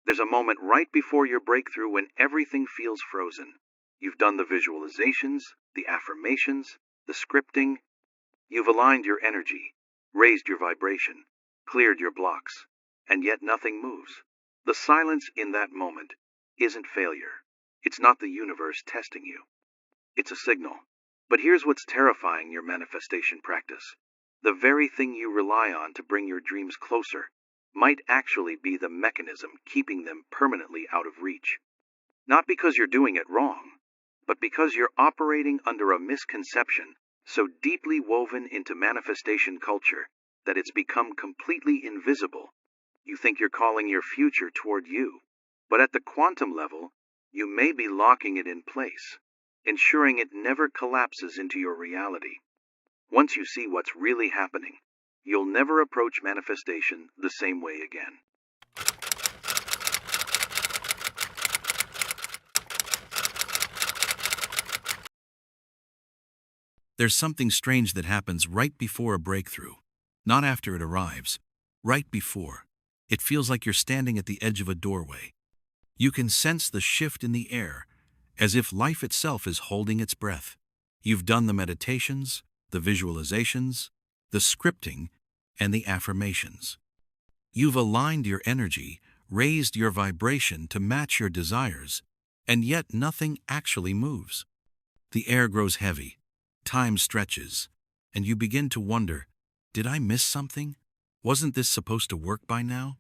There's a moment right before your breakthrough when everything feels frozen. You've done the visualizations, the affirmations, the scripting. You've aligned your energy, raised your vibration, cleared your blocks, and yet nothing moves. The silence in that moment isn't failure. It's not the universe testing you. It's a signal. But here's what's terrifying your manifestation practice. The very thing you rely on to bring your dreams closer might actually be the mechanism keeping them permanently out of reach. Not because you're doing it wrong, but because you're operating under a misconception so deeply woven into manifestation culture that it's become completely invisible. You think you're calling your future toward you, but at the quantum level, you may be locking it in place, ensuring it never collapses into your reality. Once you see what's really happening, you'll never approach manifestation the same way again. There's something strange that happens right before a breakthrough, not after it arrives, right before. It feels like you're standing at the edge of a doorway. You can sense the shift in the air, as if life itself is holding its breath. You've done the meditations, the visualizations, the scripting, and the affirmations. You've aligned your energy, raised your vibration to match your desires, and yet nothing actually moves. The air grows heavy, time stretches, and you begin to wonder, did I miss something? Wasn't this supposed to work by now?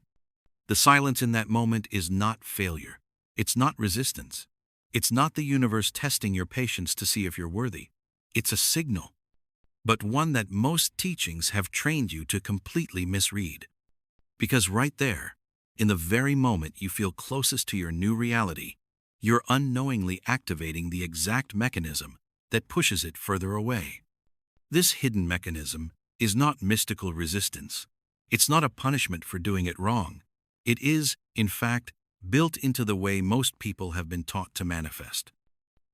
The silence in that moment is not failure. It's not resistance. It's not the universe testing your patience to see if you're worthy. It's a signal, but one that most teachings have trained you to completely misread. Because right there, in the very moment you feel closest to your new reality, you're unknowingly activating the exact mechanism that pushes it further away. This hidden mechanism is not mystical resistance. It's not a punishment for doing it wrong. It is, in fact, built into the way most people have been taught to manifest.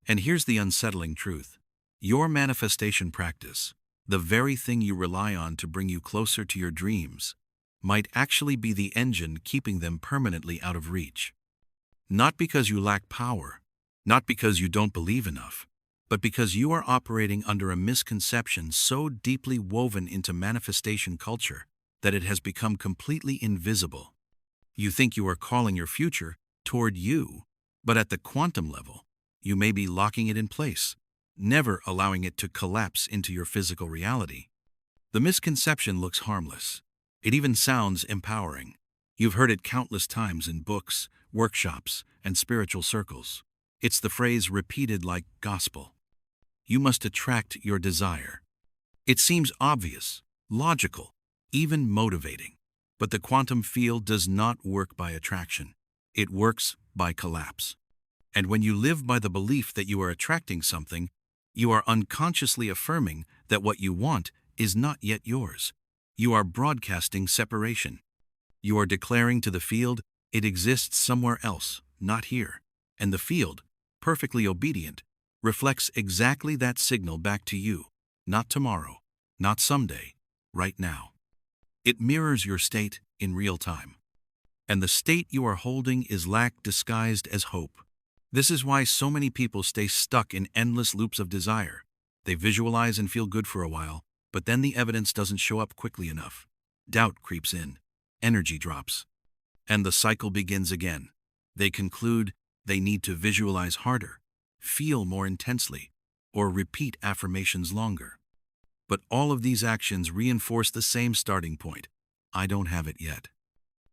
And here's the unsettling truth. Your manifestation practice, the very thing you rely on to bring you closer to your dreams, might actually be the engine keeping them permanently out of reach. Not because you lack power, not because you don't believe enough, but because you are operating under a misconception so deeply woven into manifestation culture that it has become completely invisible. You think you are calling your future toward you, but at the quantum level, you may be locking it in place, never allowing it to collapse into your physical reality. The misconception looks harmless. It even sounds empowering. You've heard it countless times in books, workshops, and spiritual circles. It's the phrase repeated like gospel. You must attract your desire. It seems obvious, logical, even motivating. But the quantum field does not work by attraction. It works by collapse. And when you live by the belief that you are attracting something, you are unconsciously affirming that what you want is not yet yours. You are broadcasting separation. You are declaring to the field it exists somewhere else, not here. And the field, perfectly obedient, reflects exactly that signal back to you. Not tomorrow, not someday, right now. It mirrors your state in real time. And the state you are holding is lack disguised as hope. This is why so many people stay stuck in endless loops of desire. They visualize and feel good for a while, but then the evidence doesn't show up quickly enough. Doubt creeps in. Energy drops. And the cycle begins again. They conclude they need to visualize harder, feel more intensely, or repeat affirmations longer. But all of these actions reinforce the same starting point. I don't have it yet.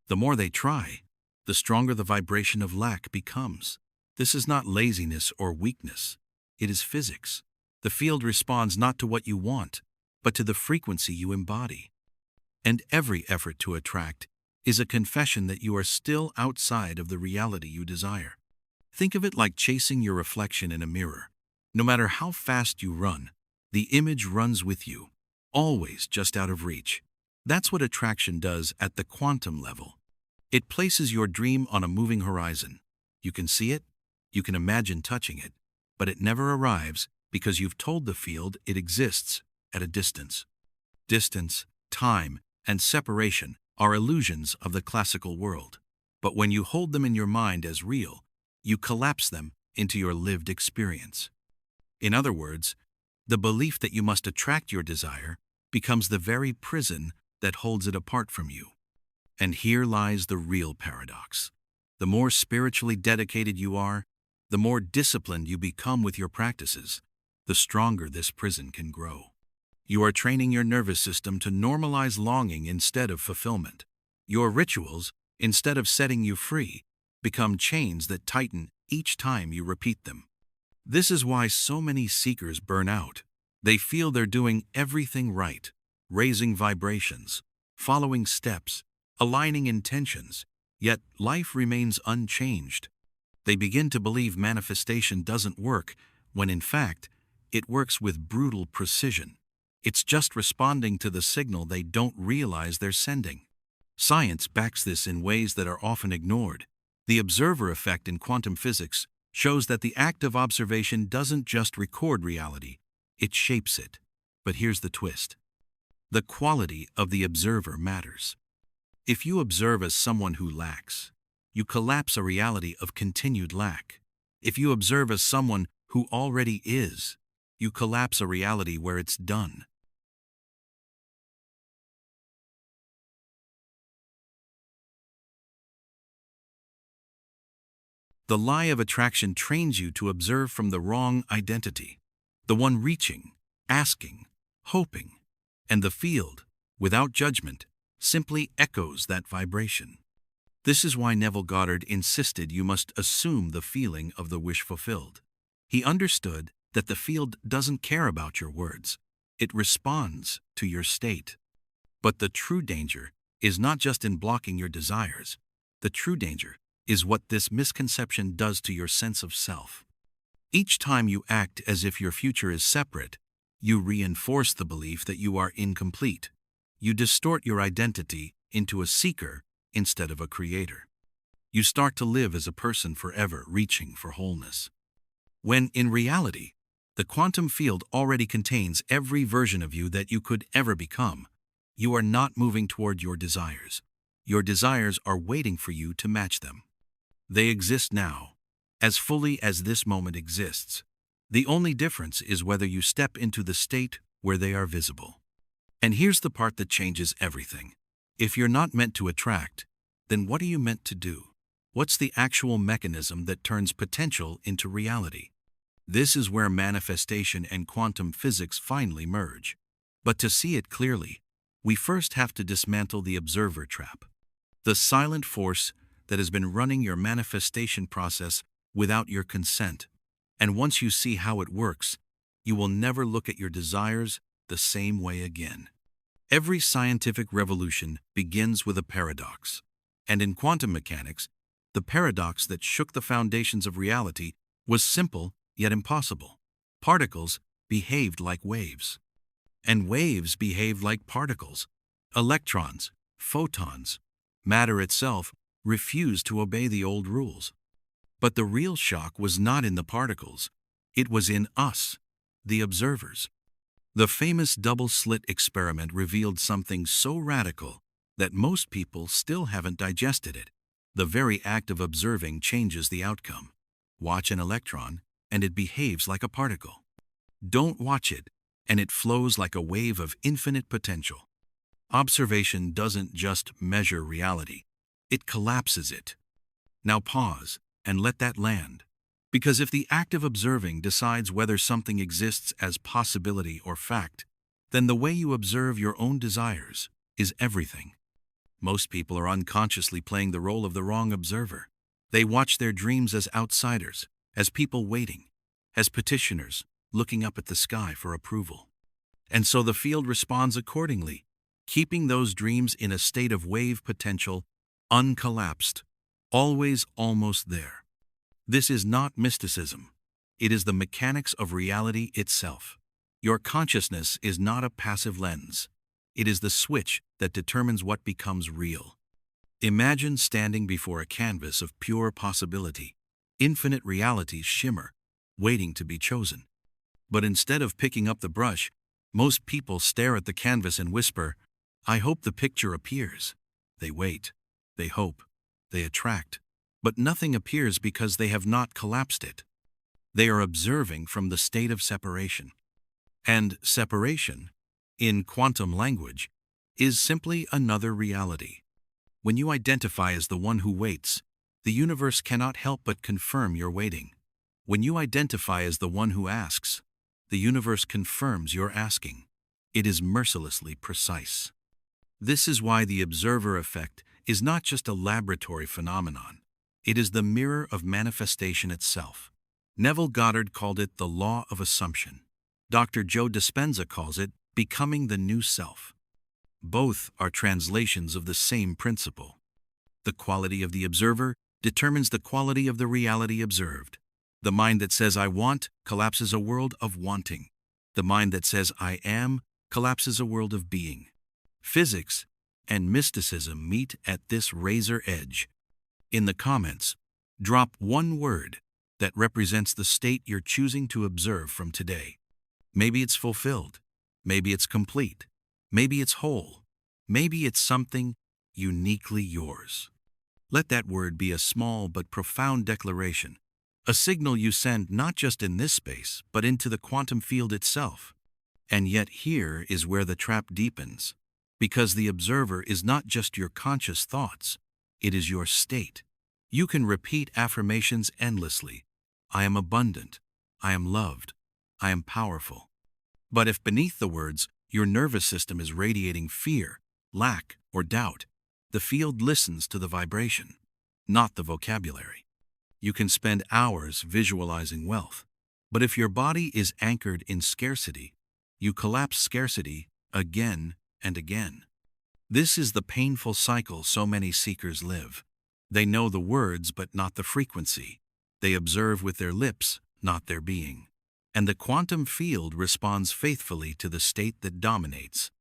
The more they try, the stronger the vibration of lack becomes. This is not laziness or weakness. It is physics. The field responds not to what you want, but to the frequency you embody. And every effort to attract is a confession that you are still outside of the reality you desire. Think of it like chasing your reflection in a mirror. No matter how fast you run, the image runs with you, always just out of reach. That's what attraction does at the quantum level. It places your dream on a moving horizon. You can see it, you can imagine touching it, but it never arrives because you've told the field it exists at a distance. Distance, time, and separation are illusions of the classical world. But when you hold them in your mind as real, you collapse them into your lived experience. In other words, the belief that you must attract your desire becomes the very prison that holds it apart from you. And here lies the real paradox. The more spiritually dedicated you are, the more disciplined you become with your practices, the stronger this prison can grow. You are training your nervous system to normalize longing instead of fulfillment. Your rituals, instead of setting you free, become chains that tighten each time you repeat them. This is why so many seekers burn out. They feel they're doing everything right, raising vibrations, following steps, aligning intentions, yet life remains unchanged. They begin to believe manifestation doesn't work, when in fact, it works with brutal precision. It's just responding to the signal they don't realize they're sending. Science backs this in ways that are often ignored. The observer effect in quantum physics shows that the act of observation doesn't just record reality, it shapes it. But here's the twist. The quality of the observer matters. If you observe as someone who lacks, you collapse a reality of continued lack. If you observe as someone who already is, you collapse a reality where it's done. The lie of attraction trains you to observe from the wrong identity, the one reaching, asking, hoping, and the field, without judgment, simply echoes that vibration. This is why Neville Goddard insisted you must assume the feeling of the wish fulfilled. He understood that the field doesn't care about your words, it responds to your state. But the true danger is not just in blocking your desires. The true danger is what this misconception does to your sense of self. Each time you act as if your future is separate, you reinforce the belief that you are incomplete. You distort your identity into a seeker instead of a creator. You start to live as a person forever reaching for wholeness. When, in reality, the quantum field already contains every version of you that you could ever become. You are not moving toward your desires. Your desires are waiting for you to match them. They exist now, as fully as this moment exists. The only difference is whether you step into the state where they are visible. And here's the part that changes everything. If you're not meant to attract, then what are you meant to do? What's the actual mechanism that turns potential into reality? This is where manifestation and quantum physics finally merge. But to see it clearly, we first have to dismantle the observer trap, the silent force that has been running your manifestation process without your consent. And once you see how it works, you will never look at your desires the same way again. Every scientific revolution begins with a paradox. And in quantum mechanics, the paradox that shook the foundations of reality was simple yet impossible. Particles behaved like waves. And waves behaved like particles. Electrons, photons, matter itself refused to obey the old rules. But the real shock was not in the particles. It was in us, the observers. The famous double-slit experiment revealed something so radical that most people still haven't digested it. The very act of observing changes the outcome. Watch an electron, and it behaves like a particle. Don't watch it, and it flows like a wave of infinite potential. Observation doesn't just measure reality, it collapses it. Now pause and let that land. Because if the act of observing decides whether something exists as possibility or fact, then the way you observe your own desires is everything. Most people are unconsciously playing the role of the wrong observer. They watch their dreams as outsiders, as people waiting, as petitioners looking up at the sky for approval. And so the field responds accordingly, keeping those dreams in a state of wave potential, uncollapsed, always almost there. This is not mysticism. It is the mechanics of reality itself. Your consciousness is not a passive lens. It is the switch that determines what becomes real. Imagine standing before a canvas of pure possibility. Infinite realities shimmer, waiting to be chosen. But instead of picking up the brush, most people stare at the canvas and whisper, "I hope the picture appears." They wait. They hope. they attract, but nothing appears because they have not collapsed it. They are observing from the state of separation. And separation, in quantum language, is simply another reality. When you identify as the one who waits, the universe cannot help but confirm your waiting. When you identify as the one who asks, the universe confirms your asking. It is mercilessly precise. This is why the observer effect is not just a laboratory phenomenon. It is the mirror of manifestation itself. Neville Goddard called it the law of assumption. Dr. Joe Dispenza calls it becoming the new self. Both are translations of the same principle. The quality of the observer determines the quality of the reality observed. The mind that says I want collapses a world of wanting. The mind that says I am collapses a world of being. Physics and mysticism meet at this razor edge. In the comments, drop one word that represents the state you're choosing to observe from today. Maybe it's fulfilled. Maybe it's complete. Maybe it's whole. Maybe it's something uniquely yours. Let that word be a small but profound declaration, a signal you send not just in this space, but into the quantum field itself. And yet here is where the trap deepens, because the observer is not just your conscious thoughts, it is your state. You can repeat affirmations endlessly. I am abundant. I am loved. I am powerful. But if beneath the words, your nervous system is radiating fear, lack, or doubt, the field listens to the vibration, not the vocabulary. You can spend hours visualizing wealth, but if your body is anchored in scarcity, you collapse scarcity again and again. This is the painful cycle so many seekers live. They know the words but not the frequency. They observe with their lips, not their being. And the quantum field responds faithfully to the state that dominates.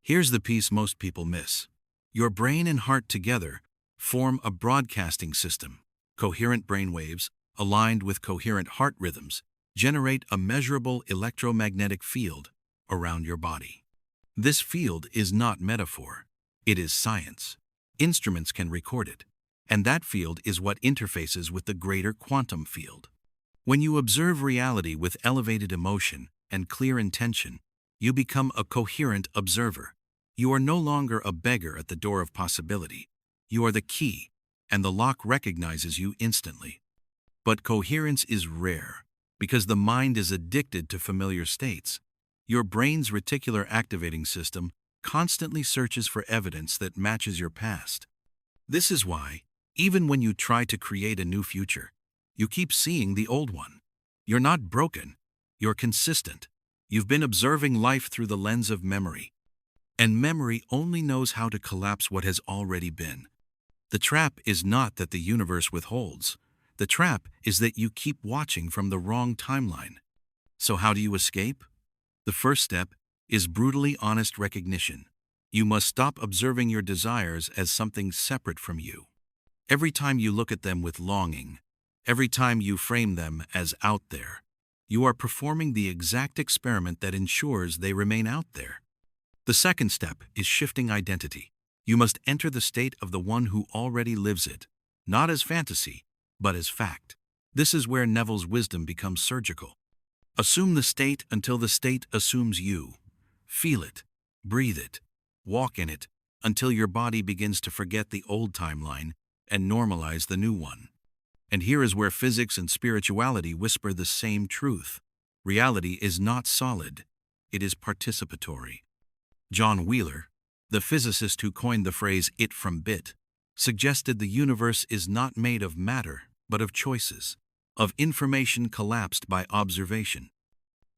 Here's the piece most people miss. Your brain and heart together form a broadcasting system. Coherent brain waves, aligned with coherent heart rhythms, generate a measurable electromagnetic field around your body. This field is not metaphor. It is science. Instruments can record it, and that field is what interfaces with the greater quantum field. When you observe reality with elevated emotion and clear intention, you become a coherent observer. You are no longer a beggar at the door of possibility. You are the key, and the lock recognizes you instantly. But coherence is rare, because the mind is addicted to familiar states. Your brain's reticular activating system constantly searches for evidence that matches your past. This is why, even when you try to create a new future, you keep seeing the old one. You're not broken. You're consistent. You've been observing life through the lens of memory. And memory only knows how to collapse what has already been. The trap is not that the universe withholds. The trap is that you keep watching from the wrong timeline. So how do you escape? The first step is brutally honest recognition. You must stop observing your desires as something separate from you. Every time you look at them with longing, every time you frame them as out there, you are performing the exact experiment that ensures they remain out there. The second step is shifting identity. You must enter the state of the one who already lives it, not as fantasy, but as fact. This is where Neville's wisdom becomes surgical. Assume the state until the state assumes you. Feel it, breathe it, walk in it, until your body begins to forget the old timeline and normalize the new one. And here is where physics and spirituality whisper the same truth. Reality is not solid, it is participatory. John Wheeler, the physicist who coined the phrase "it from bit," suggested the universe is not made of matter, but of choices, of information collapsed by observation.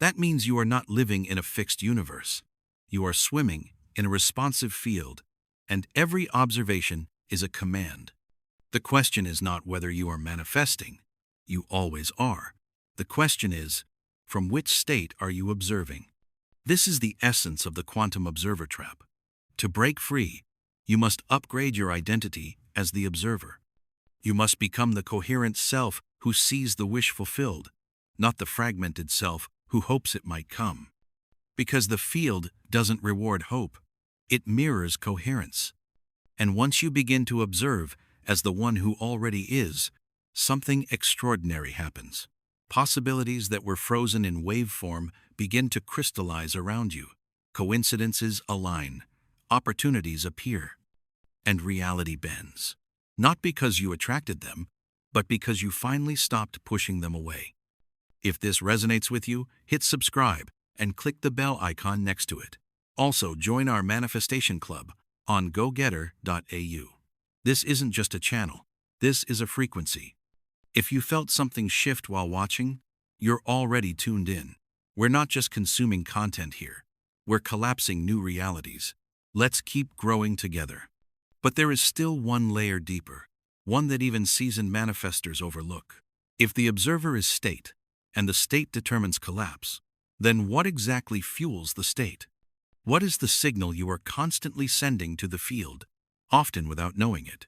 That means you are not living in a fixed universe. You are swimming in a responsive field, and every observation is a command. The question is not whether you are manifesting. You always are. The question is, from which state are you observing? This is the essence of the quantum observer trap. To break free, you must upgrade your identity as the observer. You must become the coherent self who sees the wish fulfilled, not the fragmented self who hopes it might come. Because the field doesn't reward hope, it mirrors coherence. And once you begin to observe as the one who already is, something extraordinary happens. Possibilities that were frozen in waveform begin to crystallize around you. Coincidences align, opportunities appear, and reality bends. Not because you attracted them, but because you finally stopped pushing them away. If this resonates with you, hit subscribe and click the bell icon next to it. Also, join our Manifestation Club on gogetter.au. This isn't just a channel, this is a frequency. If you felt something shift while watching, you're already tuned in. We're not just consuming content here, we're collapsing new realities. Let's keep growing together. But there is still one layer deeper, one that even seasoned manifestors overlook. If the observer is state, and the state determines collapse, then what exactly fuels the state? What is the signal you are constantly sending to the field, often without knowing it?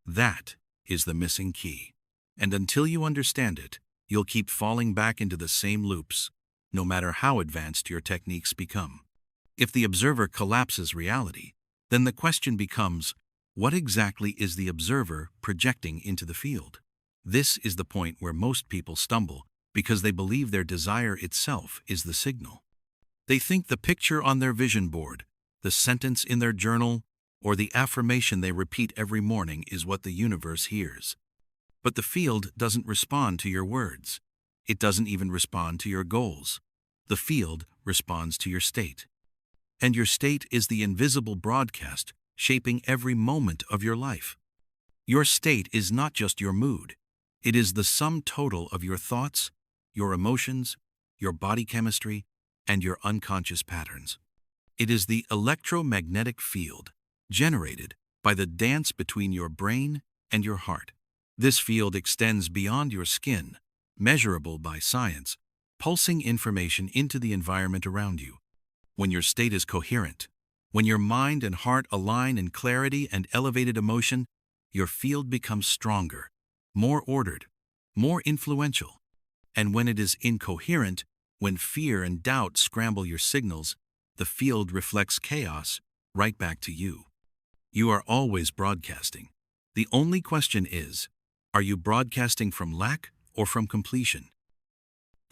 That is the missing key. And until you understand it, you'll keep falling back into the same loops, no matter how advanced your techniques become. If the observer collapses reality, then the question becomes, what exactly is the observer projecting into the field? This is the point where most people stumble because they believe their desire itself is the signal. They think the picture on their vision board, the sentence in their journal, or the affirmation they repeat every morning is what the universe hears. But the field doesn't respond to your words. It doesn't even respond to your goals. The field responds to your state. And your state is the invisible broadcast shaping every moment of your life. Your state is not just your mood. It is the sum total of your thoughts, your emotions, your body chemistry, and your unconscious patterns. It is the electromagnetic field generated by the dance between your brain and your heart. This field extends beyond your skin, measurable by science, pulsing information into the environment around you. When your state is coherent, when your mind and heart align in clarity and elevated emotion, your field becomes stronger, more ordered, more influential. And when it is incoherent, when fear and doubt scramble your signals, the field reflects chaos right back to you. You are always broadcasting. The only question is, are you broadcasting from lack or from completion?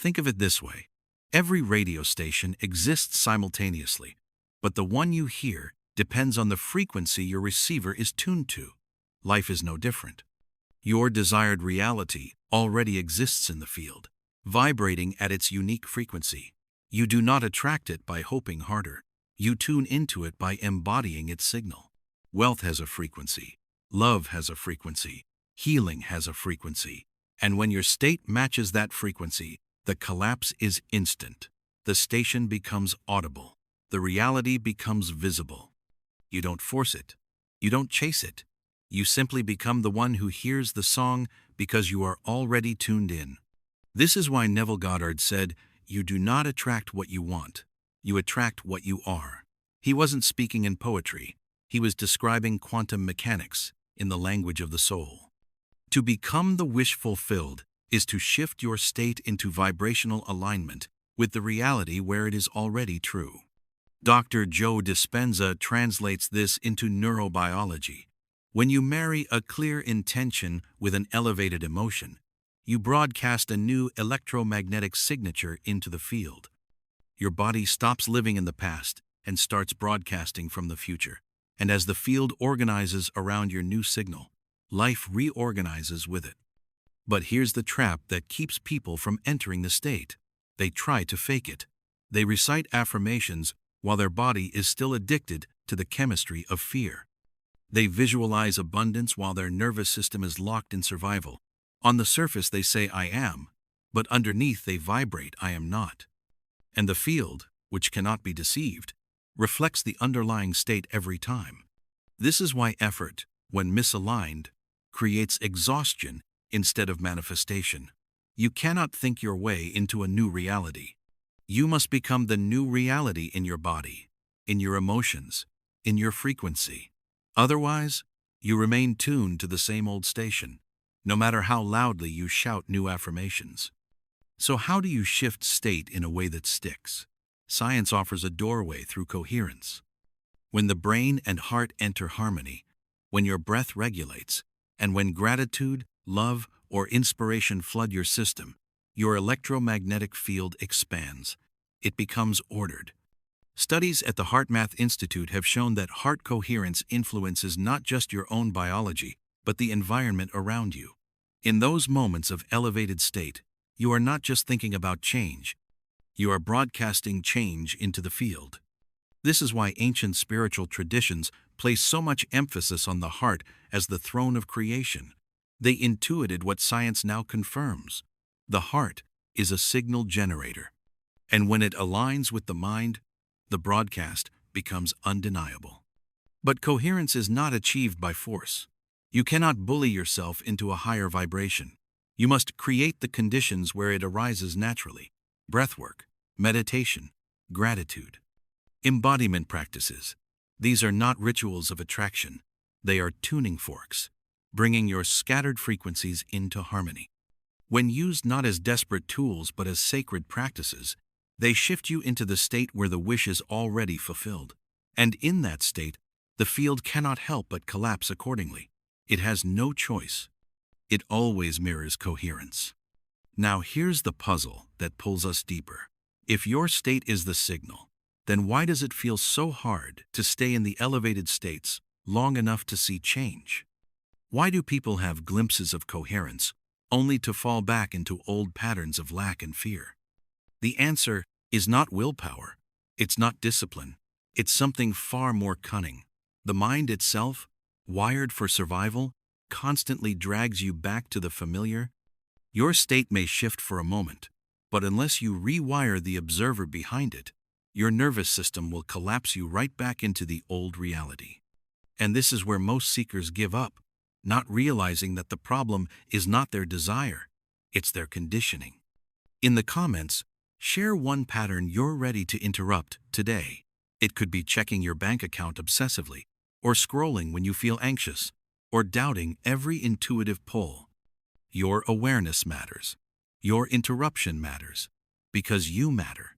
Think of it this way. Every radio station exists simultaneously, but the one you hear depends on the frequency your receiver is tuned to. Life is no different. Your desired reality already exists in the field, vibrating at its unique frequency. You do not attract it by hoping harder. You tune into it by embodying its signal. Wealth has a frequency. Love has a frequency. Healing has a frequency. And when your state matches that frequency, the collapse is instant. The station becomes audible. The reality becomes visible. You don't force it. You don't chase it. You simply become the one who hears the song because you are already tuned in. This is why Neville Goddard said, "You do not attract what you want. You attract what you are." He wasn't speaking in poetry. He was describing quantum mechanics in the language of the soul. To become the wish fulfilled is to shift your state into vibrational alignment with the reality where it is already true. Dr. Joe Dispenza translates this into neurobiology. When you marry a clear intention with an elevated emotion, you broadcast a new electromagnetic signature into the field. Your body stops living in the past and starts broadcasting from the future. And as the field organizes around your new signal, life reorganizes with it. But here's the trap that keeps people from entering the state. They try to fake it. They recite affirmations while their body is still addicted to the chemistry of fear. They visualize abundance while their nervous system is locked in survival. On the surface they say, "I am," but underneath they vibrate, "I am not." And the field, which cannot be deceived, reflects the underlying state every time. This is why effort, when misaligned, creates exhaustion instead of manifestation. You cannot think your way into a new reality. You must become the new reality in your body, in your emotions, in your frequency. Otherwise, you remain tuned to the same old station, no matter how loudly you shout new affirmations. So how do you shift state in a way that sticks? science offers a doorway through coherence. When the brain and heart enter harmony, when your breath regulates, and when gratitude, love, or inspiration flood your system, your electromagnetic field expands. It becomes ordered. Studies at the HeartMath Institute have shown that heart coherence influences not just your own biology, but the environment around you. In those moments of elevated state, you are not just thinking about change, you are broadcasting change into the field. This is why ancient spiritual traditions place so much emphasis on the heart as the throne of creation. They intuited what science now confirms. The heart is a signal generator. And when it aligns with the mind, the broadcast becomes undeniable. But coherence is not achieved by force. You cannot bully yourself into a higher vibration. You must create the conditions where it arises naturally. Breathwork, meditation, gratitude. Embodiment practices. These are not rituals of attraction. They are tuning forks, bringing your scattered frequencies into harmony. When used not as desperate tools but as sacred practices, they shift you into the state where the wish is already fulfilled. And in that state, the field cannot help but collapse accordingly. It has no choice. It always mirrors coherence. Now here's the puzzle that pulls us deeper. If your state is the signal, then why does it feel so hard to stay in the elevated states long enough to see change? Why do people have glimpses of coherence only to fall back into old patterns of lack and fear? The answer is not willpower. It's not discipline. It's something far more cunning. The mind itself, wired for survival, constantly drags you back to the familiar. Your state may shift for a moment, but unless you rewire the observer behind it, your nervous system will collapse you right back into the old reality. And this is where most seekers give up, not realizing that the problem is not their desire, it's their conditioning. In the comments, share one pattern you're ready to interrupt today. It could be checking your bank account obsessively, or scrolling when you feel anxious, or doubting every intuitive pull. Your awareness matters. Your interruption matters, because you matter.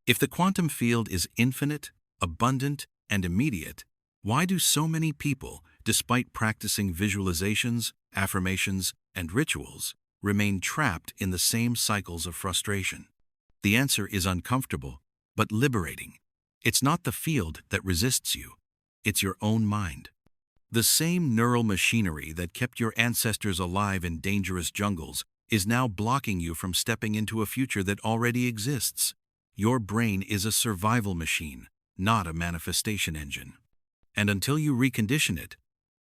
If the quantum field is infinite, abundant, and immediate, why do so many people, despite practicing visualizations, affirmations, and rituals, remain trapped in the same cycles of frustration? The answer is uncomfortable, but liberating. It's not the field that resists you. It's your own mind. The same neural machinery that kept your ancestors alive in dangerous jungles is now blocking you from stepping into a future that already exists. Your brain is a survival machine, not a manifestation engine. And until you recondition it,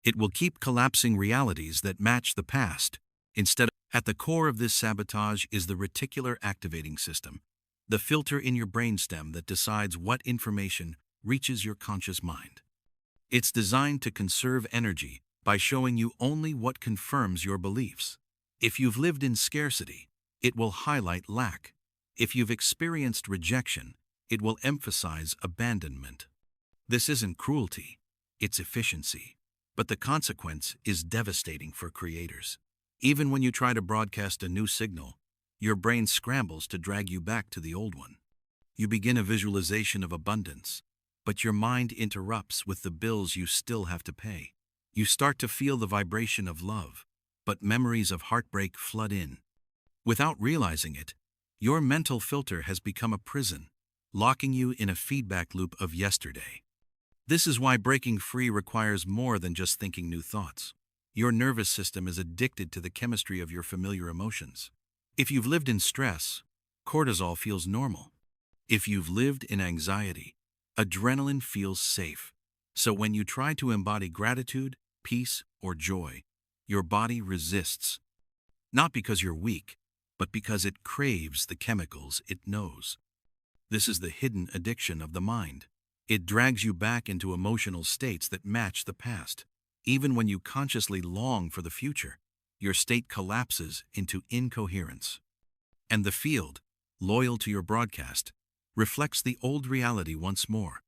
it will keep collapsing realities that match the past. Instead, at the core of this sabotage is the reticular activating system, the filter in your brainstem that decides what information reaches your conscious mind. It's designed to conserve energy by showing you only what confirms your beliefs. If you've lived in scarcity, it will highlight lack. If you've experienced rejection, it will emphasize abandonment. This isn't cruelty, it's efficiency. But the consequence is devastating for creators. Even when you try to broadcast a new signal, your brain scrambles to drag you back to the old one. You begin a visualization of abundance, but your mind interrupts with the bills you still have to pay. You start to feel the vibration of love, but memories of heartbreak flood in. Without realizing it, your mental filter has become a prison, locking you in a feedback loop of yesterday. This is why breaking free requires more than just thinking new thoughts. Your nervous system is addicted to the chemistry of your familiar emotions. If you've lived in stress, cortisol feels normal. If you've lived in anxiety, adrenaline feels safe. So when you try to embody gratitude, peace, or joy, your body resists. Not because you're weak, but because it craves the chemicals it knows. This is the hidden addiction of the mind. It drags you back into emotional states that match the past. Even when you consciously long for the future, your state collapses into incoherence. And the field, loyal to your broadcast, reflects the old reality once more.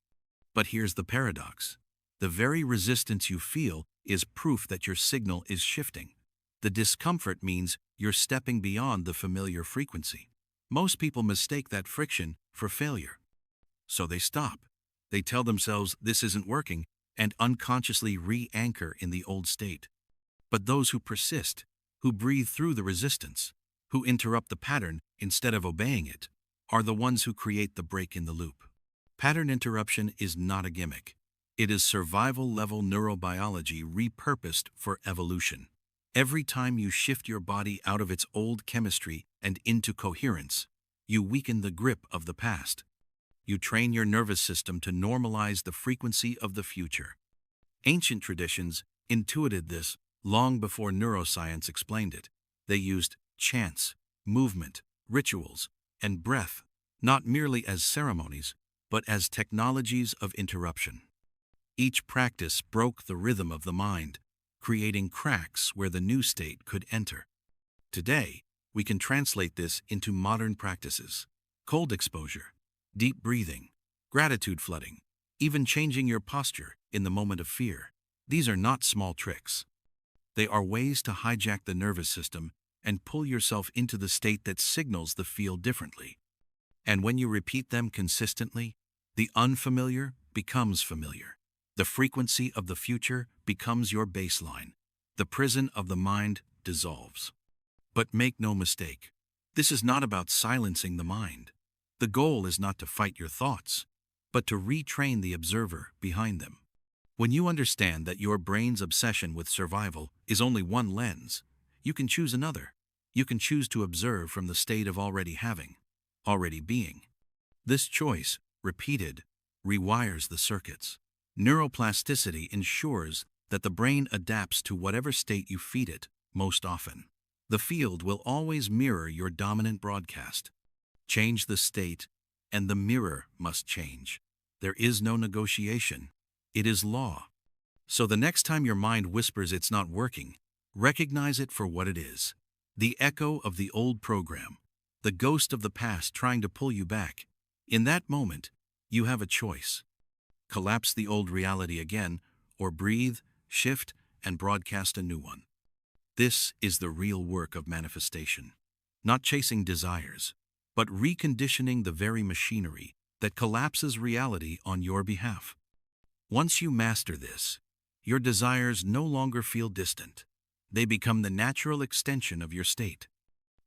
But here's the paradox. The very resistance you feel is proof that your signal is shifting. The discomfort means you're stepping beyond the familiar frequency. Most people mistake that friction for failure. So they stop. They tell themselves this isn't working and unconsciously re-anchor in the old state. But those who persist, who breathe through the resistance, who interrupt the pattern instead of obeying it, are the ones who create the break in the loop. Pattern interruption is not a gimmick. It is survival-level neurobiology repurposed for evolution. Every time you shift your body out of its old chemistry and into coherence, you weaken the grip of the past. You train your nervous system to normalize the frequency of the future. Ancient traditions intuited this long before neuroscience explained it. They used chants, movement, rituals, and breath, not merely as ceremonies, but as technologies of interruption. Each practice broke the rhythm of the mind, creating cracks where the new state could enter. Today, we can translate this into modern practices: cold exposure, deep breathing, gratitude flooding, even changing your posture in the moment of fear. These are not small tricks. They are ways to hijack the nervous system and pull yourself into the state that signals the field differently. And when you repeat them consistently, the unfamiliar becomes familiar. The frequency of the future becomes your baseline. The prison of the mind dissolves. But make no mistake, this is not about silencing the mind. The goal is not to fight your thoughts, but to retrain the observer behind them. When you understand that your brain's obsession with survival is only one lens, you can choose another. You can choose to observe from the state of already having, already being. This choice, repeated, rewires the circuits. Neuroplasticity ensures that the brain adapts to whatever state you feed it most often. The field will always mirror your dominant broadcast. Change the state, and the mirror must change. There is no negotiation. It is law. So the next time your mind whispers it's not working, recognize it for what it is: the echo of the old program, the ghost of the past trying to pull you back. In that moment, you have a choice. Collapse the old reality again, or breathe, shift, and broadcast a new one. This is the real work of manifestation. Not chasing desires, but reconditioning the very machinery that collapses reality on your behalf. Once you master this, your desires no longer feel distant. They become the natural extension of your state.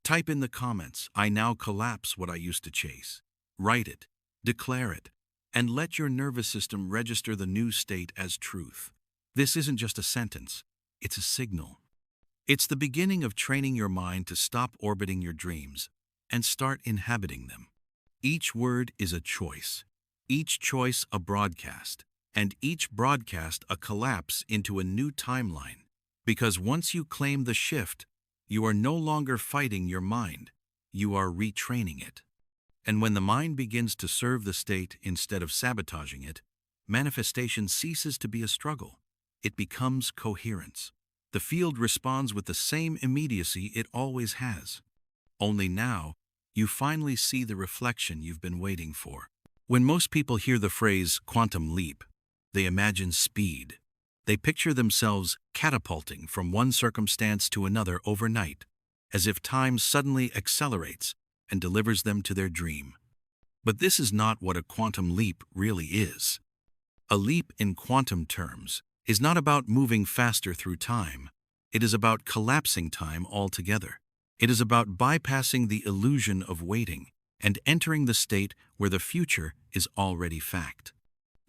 Type in the comments, "I now collapse what I used to chase." Write it, declare it, and let your nervous system register the new state as truth. This isn't just a sentence, it's a signal. It's the beginning of training your mind to stop orbiting your dreams and start inhabiting them. Each word is a choice, each choice a broadcast, and each broadcast a collapse into a new timeline. Because once you claim the shift, you are no longer fighting your mind, you are retraining it. And when the mind begins to serve the state instead of sabotaging it, manifestation ceases to be a struggle. It becomes coherence. The field responds with the same immediacy it always has. Only now, you finally see the reflection you've been waiting for. When most people hear the phrase quantum leap, they imagine speed. They picture themselves catapulting from one circumstance to another overnight, as if time suddenly accelerates and delivers them to their dream. But this is not what a quantum leap really is. A leap in quantum terms is not about moving faster through time. It is about collapsing time altogether. It is about bypassing the illusion of waiting and entering the state where the future is already fact.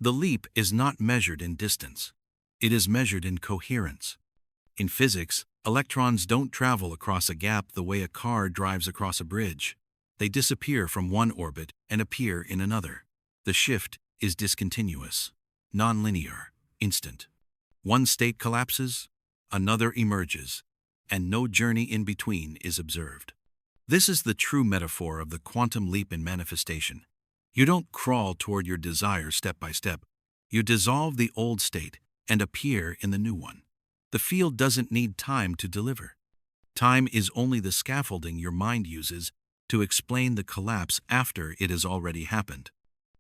The leap is not measured in distance. It is measured in coherence. In physics, electrons don't travel across a gap the way a car drives across a bridge. They disappear from one orbit and appear in another. The shift is discontinuous, nonlinear, instant. One state collapses, another emerges, and no journey in between is observed. This is the true metaphor of the quantum leap in manifestation. You don't crawl toward your desire step by step. You dissolve the old state and appear in the new one. The field doesn't need time to deliver. Time is only the scaffolding your mind uses to explain the collapse after it has already happened.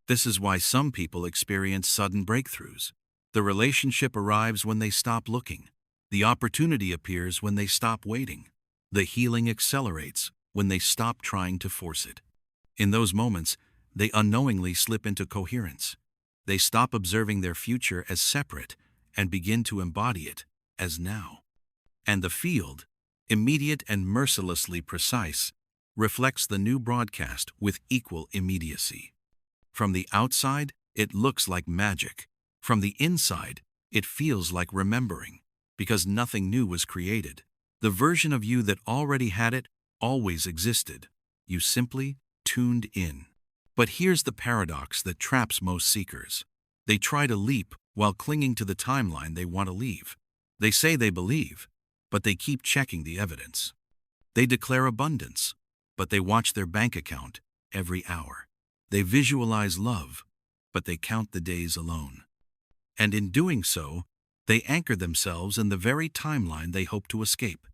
This is why some people experience sudden breakthroughs. The relationship arrives when they stop looking. The opportunity appears when they stop waiting. The healing accelerates when they stop trying to force it. In those moments, they unknowingly slip into coherence. They stop observing their future as separate and begin to embody it as now. And the field, immediate and mercilessly precise, reflects the new broadcast with equal immediacy. From the outside, it looks like magic. From the inside, it feels like remembering, because nothing new was created. The version of you that already had it always existed. You simply tuned in. But here's the paradox that traps most seekers. They try to leap while clinging to the timeline they want to leave. They say they believe, but they keep checking the evidence. They declare abundance, but they watch their bank account every hour. They visualize love, but they count the days alone. And in doing so, they anchor themselves in the very timeline they hope to escape.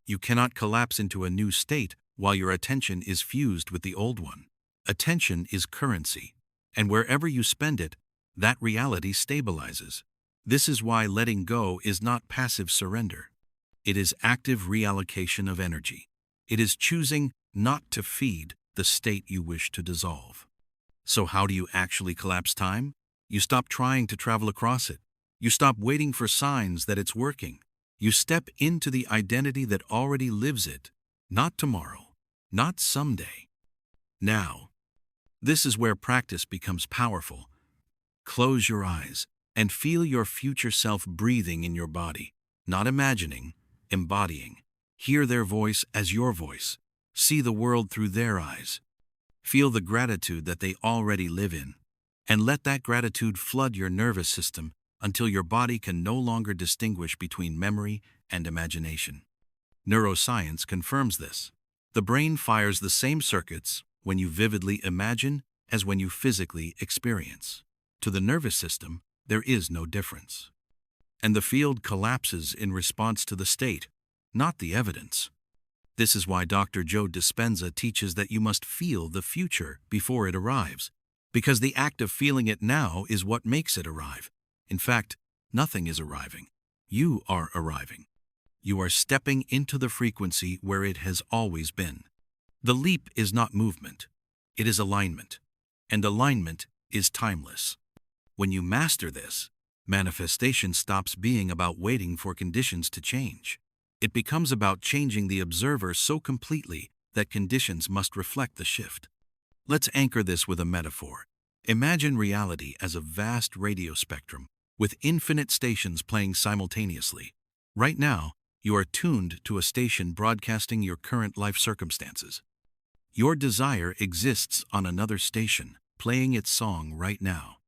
You cannot collapse into a new state while your attention is fused with the old one. Attention is currency, and wherever you spend it, that reality stabilizes. This is why letting go is not passive surrender. It is active reallocation of energy. It is choosing not to feed the state you wish to dissolve. So how do you actually collapse time? You stop trying to travel across it. You stop waiting for signs that it's working. You step into the identity that already lives it, not tomorrow, not someday. Now, this is where practice becomes powerful. Close your eyes and feel your future self breathing in your body, not imagining, embodying. Hear their voice as your voice. See the world through their eyes. Feel the gratitude that they already live in. And let that gratitude flood your nervous system until your body can no longer distinguish between memory and imagination. Neuroscience confirms this. The brain fires the same circuits when you vividly imagine as when you physically experience. To the nervous system, there is no difference. And the field collapses in response to the state, not the evidence. This is why Dr. Joe Dispenza teaches that you must feel the future before it arrives, because the act of feeling it now is what makes it arrive. In fact, nothing is arriving. You are arriving. You are stepping into the frequency where it has always been. The leap is not movement. It is alignment. And alignment is timeless. When you master this, manifestation stops being about waiting for conditions to change. It becomes about changing the observer so completely that conditions must reflect the shift. Let's anchor this with a metaphor. Imagine reality as a vast radio spectrum with infinite stations playing simultaneously. Right now, you are tuned to a station broadcasting your current life circumstances. Your desire exists on another station, playing its song right now.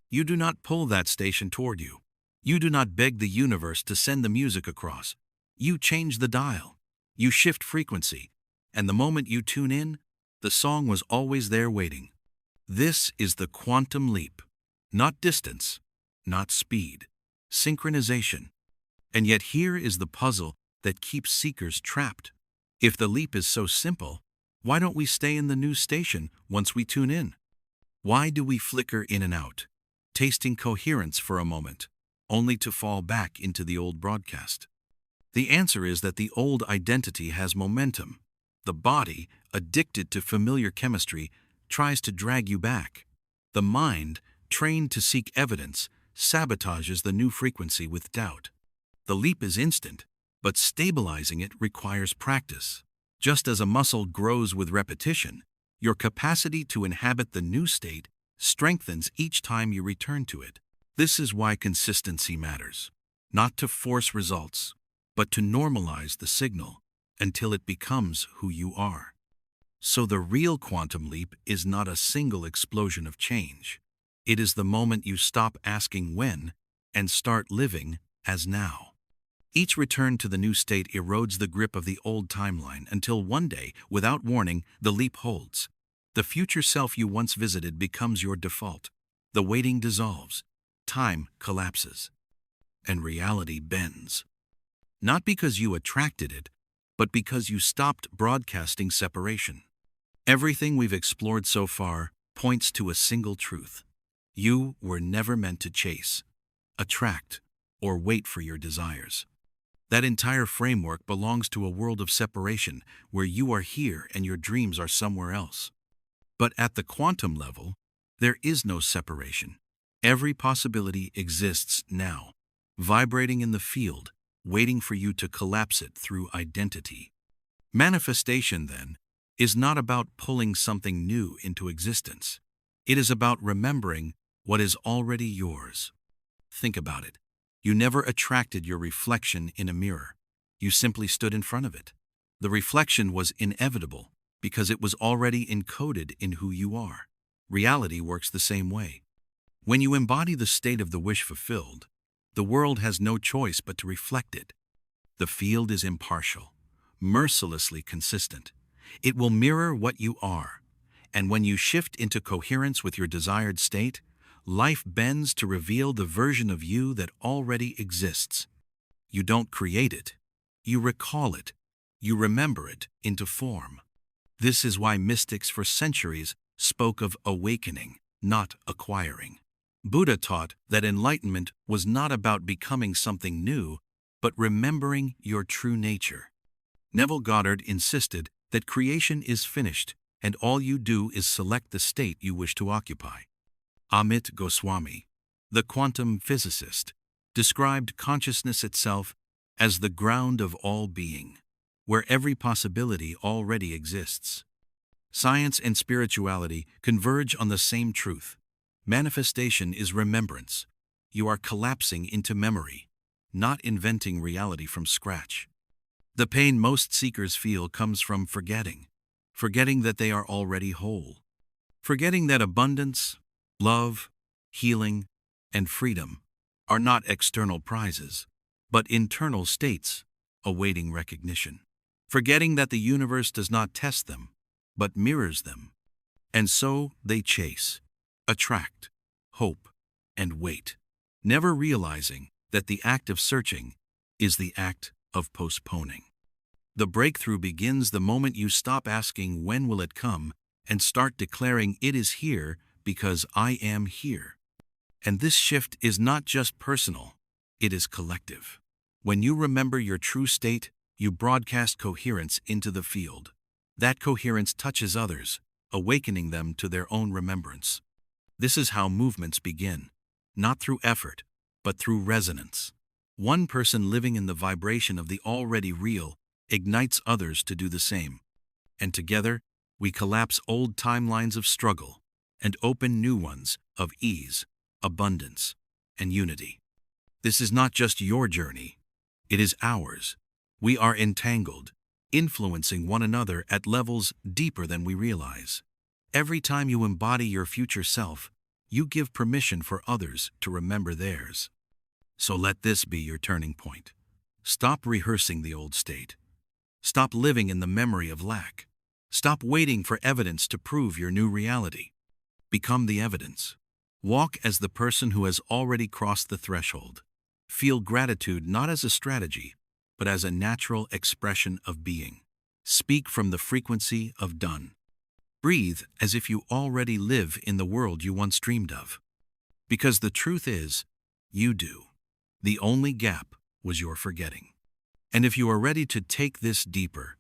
You do not pull that station toward you. You do not beg the universe to send the music across. You change the dial. You shift frequency. And the moment you tune in, the song was always there waiting. This is the quantum leap. Not distance, not speed, synchronization. And yet here is the puzzle that keeps seekers trapped. If the leap is so simple, why don't we stay in the new station once we tune in? Why do we flicker in and out, tasting coherence for a moment, only to fall back into the old broadcast? The answer is that the old identity has momentum. The body, addicted to familiar chemistry, tries to drag you back. The mind, trained to seek evidence, sabotages the new frequency with doubt. The leap is instant, but stabilizing it requires practice. Just as a muscle grows with repetition, your capacity to inhabit the new state strengthens each time you return to it. This is why consistency matters. Not to force results, but to normalize the signal until it becomes who you are. So the real quantum leap is not a single explosion of change. It is the moment you stop asking when and start living as now. Each return to the new state erodes the grip of the old timeline until one day, without warning, the leap holds. The future self you once visited becomes your default. The waiting dissolves. Time collapses. And reality bends. Not because you attracted it, but because you stopped broadcasting separation. Everything we've explored so far points to a single truth. You were never meant to chase, attract, or wait for your desires. That entire framework belongs to a world of separation where you are here and your dreams are somewhere else. But at the quantum level, there is no separation. Every possibility exists now, vibrating in the field, waiting for you to collapse it through identity. Manifestation, then, is not about pulling something new into existence. It is about remembering what is already yours. Think about it. You never attracted your reflection in a mirror. You simply stood in front of it. The reflection was inevitable because it was already encoded in who you are. Reality works the same way. When you embody the state of the wish fulfilled, the world has no choice but to reflect it. The field is impartial, mercilessly consistent. It will mirror what you are. And when you shift into coherence with your desired state, life bends to reveal the version of you that already exists. You don't create it. You recall it. You remember it into form. This is why mystics for centuries spoke of awakening, not acquiring. Buddha taught that enlightenment was not about becoming something new, but remembering your true nature. Neville Goddard insisted that creation is finished, and all you do is select the state you wish to occupy. Amit Goswami, the quantum physicist, described consciousness itself as the ground of all being, where every possibility already exists. Science and spirituality converge on the same truth. Manifestation is remembrance. You are collapsing into memory, not inventing reality from scratch. The pain most seekers feel comes from forgetting that they are already whole, forgetting that abundance, love, healing, and freedom are not external prizes, but internal states awaiting recognition, forgetting that the universe does not test them, but mirrors them. And so they chase, attract, hope, and wait, never realizing that the act of searching is the act of postponing. The breakthrough begins the moment you stop asking when will it come and start declaring it is here because I am here. And this shift is not just personal, it is collective. When you remember your true state, you broadcast coherence into the field. That coherence touches others, awakening them to their own remembrance. This is how movements begin, not through effort, but through resonance. One person living in the vibration of the already real ignites others to do the same. And together, we collapse old timelines of struggle and open new ones of ease, abundance, and unity. This is not just your journey, it is ours. We are entangled, influencing one another at levels deeper than we realize. Every time you embody your future self, you give permission for others to remember theirs. So let this be your turning point. Stop rehearsing the old state. Stop living in the memory of lack. Stop waiting for evidence to prove your new reality. Become the evidence. Walk as the person who has already crossed the threshold. Feel gratitude not as a strategy, but as a natural expression of being. Speak from the frequency of done. Breathe as if you already live in the world you once dreamed of. Because the truth is, you do. The only gap was your forgetting. And if you are ready to take this deeper,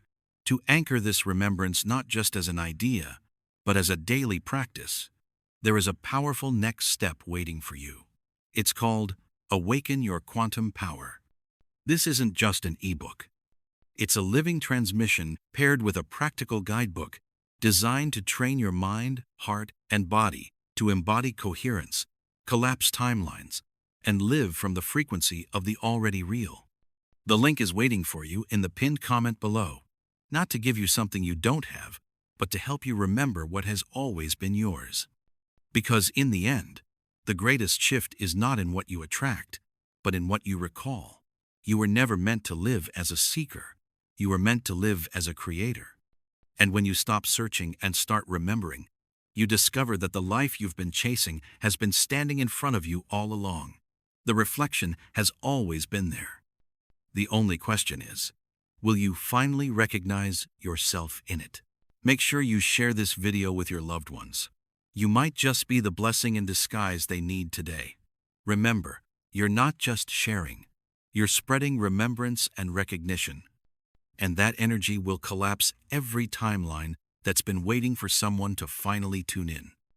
to anchor this remembrance not just as an idea, but as a daily practice, there is a powerful next step waiting for you. It's called Awaken Your Quantum Power. This isn't just an ebook. It's a living transmission paired with a practical guidebook designed to train your mind, heart, and body to embody coherence, collapse timelines, and live from the frequency of the already real. The link is waiting for you in the pinned comment below, not to give you something you don't have, but to help you remember what has always been yours. Because in the end, the greatest shift is not in what you attract, but in what you recall. You were never meant to live as a seeker. You were meant to live as a creator. And when you stop searching and start remembering, you discover that the life you've been chasing has been standing in front of you all along. The reflection has always been there. The only question is, will you finally recognize yourself in it? Make sure you share this video with your loved ones. You might just be the blessing in disguise they need today. Remember, you're not just sharing. You're spreading remembrance and recognition. And that energy will collapse every timeline that's been waiting for someone to finally tune in.